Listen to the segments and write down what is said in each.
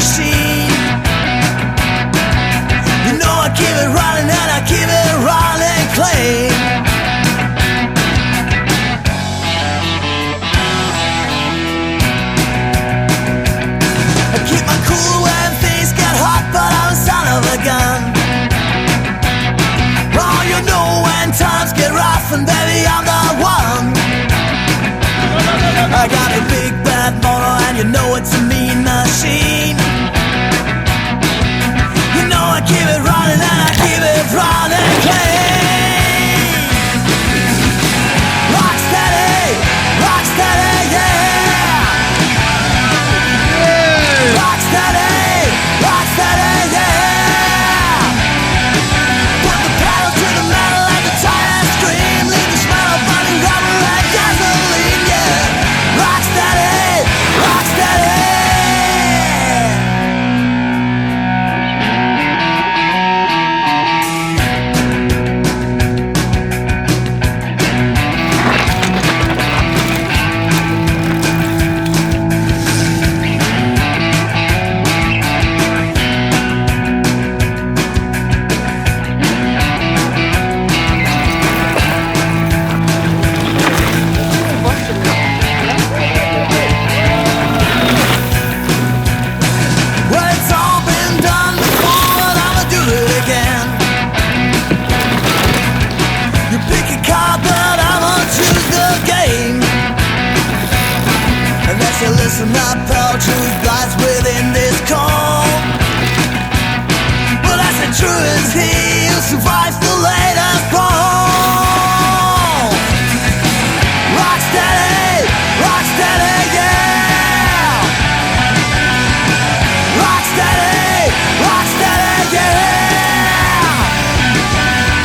machine. You know I keep it running and I keep it running clean. I keep my cool when things get hot, but I'm a son of a gun. Oh, you know when times get rough, and baby I'm the one. I got a big bad motor and you know it's a mean machine. You know I keep it running and I keep it running clean. Rock steady, yeah. Rock steady, yeah. Put the pedal to the metal and the tires scream. Leave the smell of burning rubber and gasoline, yeah. Rock steady, rock steady. Well, it's all been done before, but I'ma do it again. You pick a card, but I'ma choose the game. Unless you listen up, I'll choose lies within this calm. Well, that's the true as he who survives the latest fall. Rock steady, yeah. Rock steady, yeah.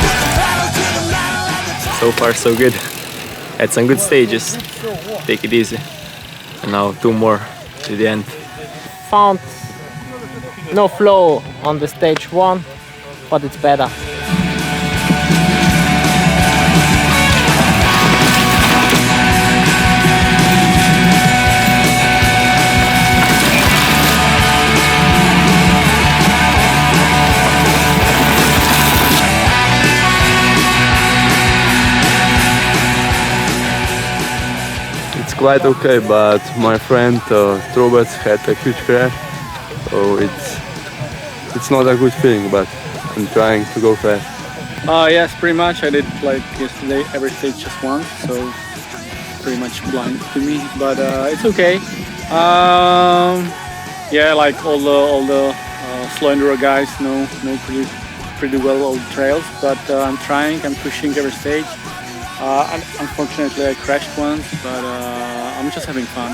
Put the pedal to the metal and the So far so good. Had some good stages. Take it easy. And now 2 more to the end. Found no flow on the stage 1, but it's better. It's quite okay, but my friend Robert had a huge crash, so it's not a good feeling, but I'm trying to go fast. Yes, pretty much. I did like yesterday every stage just once, so pretty much blind to me, but it's okay. Yeah, like all the Sloenduro guys know pretty well all the trails, but I'm pushing every stage. Unfortunately I crashed once, but I'm just having fun.